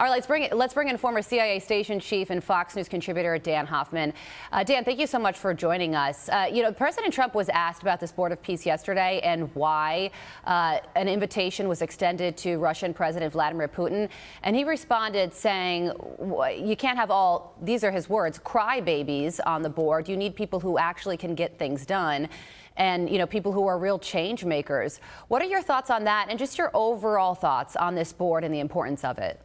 All right, let's bring in former CIA station chief and Fox News contributor Dan Hoffman. Dan, thank you so much for joining us. President Trump was asked about this Board of Peace yesterday and why an invitation was extended to Russian President Vladimir Putin, and he responded saying, "You can't have all," these are his words, "crybabies on the board. You need people who actually can get things done." And, people who are real change makers. What are your thoughts on that and just your overall thoughts on this board and the importance of it?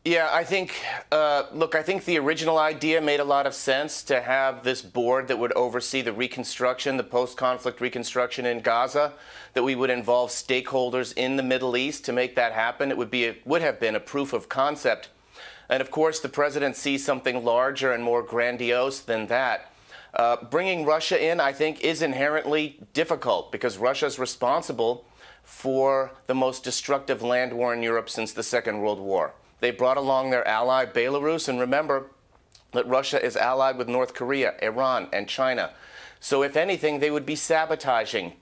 Yeah, I think, I think the original idea made a lot of sense to have this board that would oversee the reconstruction, the post-conflict reconstruction in Gaza, that we would involve stakeholders in the Middle East to make that happen. It would have been a proof of concept. And of course, the president sees something larger and more grandiose than that. Bringing Russia in, I think, is inherently difficult because Russia is responsible for the most destructive land war in Europe since the Second World War. They brought along their ally, Belarus, and remember that Russia is allied with North Korea, Iran, and China. So if anything, they would be sabotaging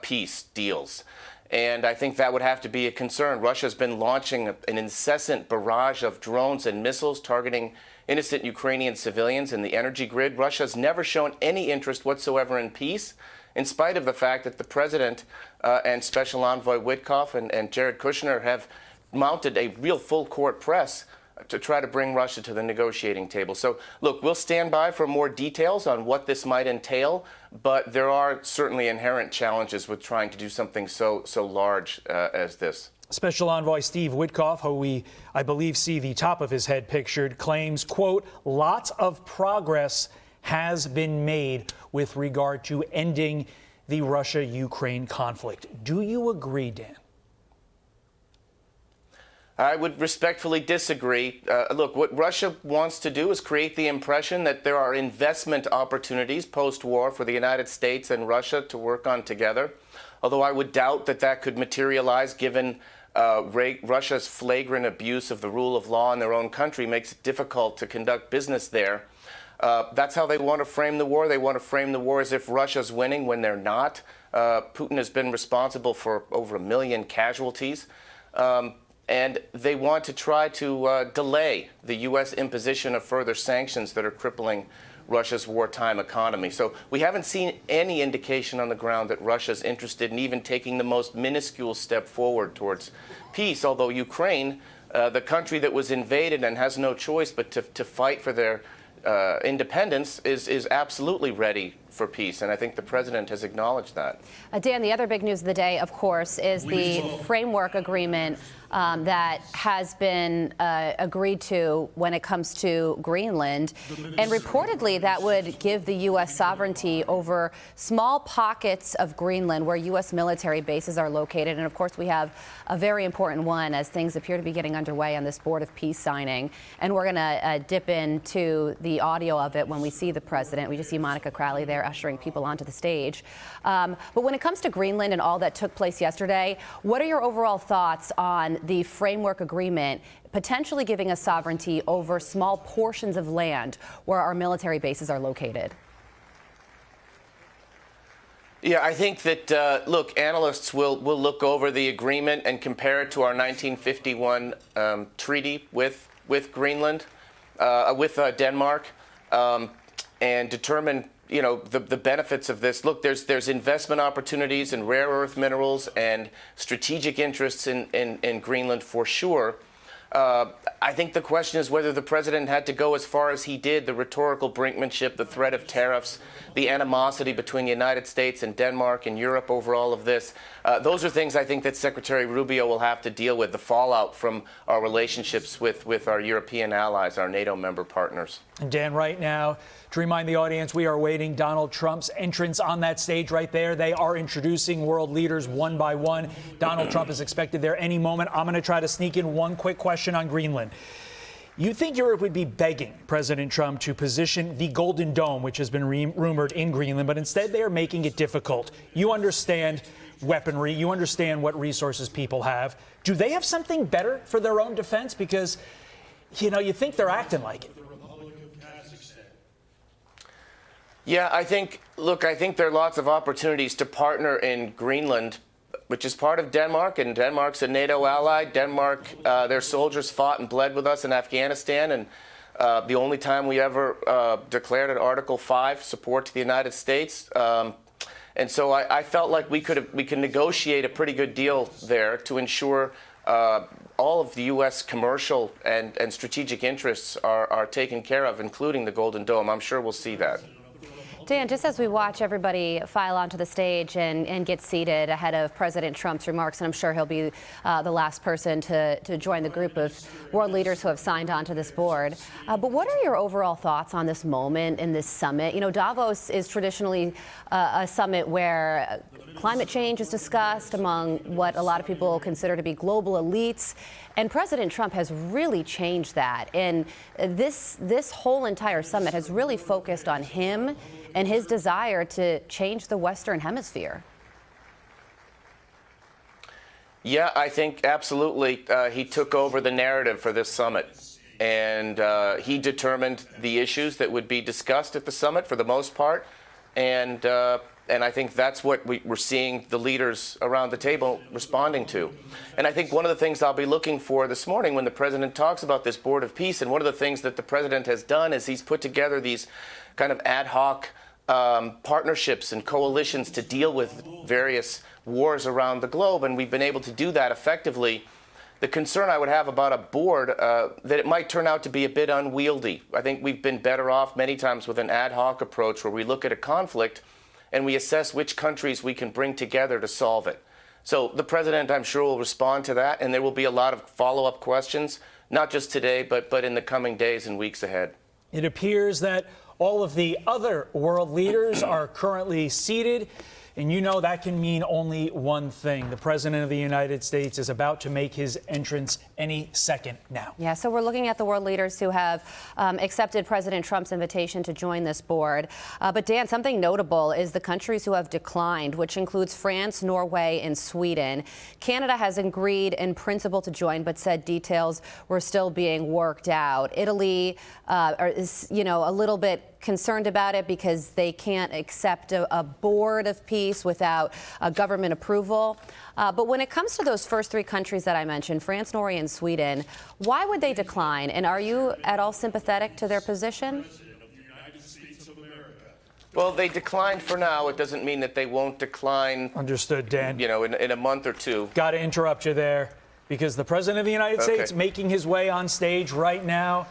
peace deals. And I think that would have to be a concern. Russia's been launching an incessant barrage of drones and missiles targeting innocent Ukrainian civilians in the energy grid. Russia's never shown any interest whatsoever in peace, in spite of the fact that the president and Special Envoy Witkoff and Jared Kushner have mounted a real full-court press to try to bring Russia to the negotiating table. So, look, we'll stand by for more details on what this might entail, but there are certainly inherent challenges with trying to do something so large as this. Special Envoy Steve Witkoff, who I believe, see the top of his head pictured, claims, quote, "Lots of progress has been made with regard to ending the Russia-Ukraine conflict." Do you agree, Dan? I would respectfully disagree. Look, what Russia wants to do is create the impression that there are investment opportunities post-war for the United States and Russia to work on together, although I would doubt that that could materialize given Russia's flagrant abuse of the rule of law in their own country makes it difficult to conduct business there. That's how they want to frame the war. They want to frame the war as if Russia's winning when they're not. Putin has been responsible for over 1 million casualties. And they want to try to delay the U.S. imposition of further sanctions that are crippling Russia's wartime economy. So we haven't seen any indication on the ground that Russia's interested in even taking the most minuscule step forward towards peace, although Ukraine, the country that was invaded and has no choice but to fight for their independence, is absolutely ready for peace, and I think the president has acknowledged that. Dan, the other big news of the day, of course, is the framework agreement that has been agreed to when it comes to Greenland. And reportedly, that would give the U.S. sovereignty over small pockets of Greenland where U.S. military bases are located. And of course, we have a very important one as things appear to be getting underway on this Board of Peace signing. And we're going to dip into the audio of it when we see the president. We just see Monica Crowley there ushering people onto the stage. But when it comes to Greenland and all that took place yesterday, what are your overall thoughts on the framework agreement potentially giving us sovereignty over small portions of land where our military bases are located? Yeah, I think that, look, analysts will look over the agreement and compare it to our 1951 treaty with Greenland, with Denmark, and determine the benefits of this. Look, there's investment opportunities in rare earth minerals and strategic interests in Greenland for sure. I think the question is whether the president had to go as far as he did, the rhetorical brinkmanship, the threat of tariffs, the animosity between the United States and Denmark and Europe over all of this. Those are things I think that Secretary Rubio will have to deal with, the fallout from our relationships with our European allies, our NATO member partners. And Dan, right now, to remind the audience, we are awaiting Donald Trump's entrance on that stage right there. They are introducing world leaders one by one. Donald Trump is expected there any moment. I'm going to try to sneak in one quick question on Greenland. You think Europe would be begging President Trump to position the Golden Dome, which has been rumored in Greenland, but instead they are making it difficult. You understand weaponry. You understand what resources people have. Do they have something better for their own defense? Because, you think they're acting like it. Yeah, I think there are lots of opportunities to partner in Greenland which is part of Denmark, and Denmark's a NATO ally. Denmark, their soldiers fought and bled with us in Afghanistan, and the only time we ever declared an Article 5 support to the United States. And so I felt like we could negotiate a pretty good deal there to ensure all of the U.S. commercial and strategic interests are taken care of, including the Golden Dome. I'm sure we'll see that. Dan, just as we watch everybody file onto the stage and get seated ahead of President Trump's remarks, and I'm sure he'll be the last person to join the group of world leaders who have signed on to this board. But what are your overall thoughts on this moment in this summit? You know, Davos is traditionally a summit where climate change is discussed among what a lot of people consider to be global elites. And President Trump has really changed that. And this whole entire summit has really focused on him and his desire to change the Western Hemisphere. Yeah, I think absolutely he took over the narrative for this summit. And he determined the issues that would be discussed at the summit for the most part. And I think that's what we're seeing the leaders around the table responding to. And I think one of the things I'll be looking for this morning when the president talks about this Board of Peace, and one of the things that the president has done is he's put together these kind of ad hoc partnerships and coalitions to deal with various wars around the globe, and we've been able to do that effectively. The concern I would have about a board, that it might turn out to be a bit unwieldy. I think we've been better off many times with an ad hoc approach where we look at a conflict and we assess which countries we can bring together to solve it. So the president, I'm sure, will respond to that, and there will be a lot of follow-up questions, not just today, but in the coming days and weeks ahead. It appears that all of the other world leaders are currently seated. And you know that can mean only one thing. The President of the United States is about to make his entrance any second now. Yeah, so we're looking at the world leaders who have accepted President Trump's invitation to join this board. But Dan, something notable is the countries who have declined, which includes France, Norway, and Sweden. Canada has agreed in principle to join, but said details were still being worked out. Italy is, a little bit concerned about it because they can't accept a board of peace without government approval. But when it comes to those first three countries that I mentioned, France, Norway, and Sweden, why would they decline? And are you at all sympathetic to their position? Well, they declined for now. It doesn't mean that they won't decline. Understood, Dan. In a month or two. Got to interrupt you there because the President of the United States making his way on stage right now.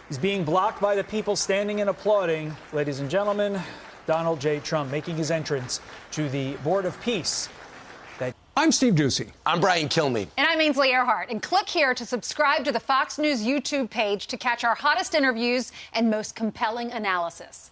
He's being blocked by the people standing and applauding. Ladies and gentlemen, Donald J. Trump making his entrance to the Board of Peace. I'm Steve Doocy. I'm Brian Kilmeade. And I'm Ainsley Earhart. And click here to subscribe to the Fox News YouTube page to catch our hottest interviews and most compelling analysis.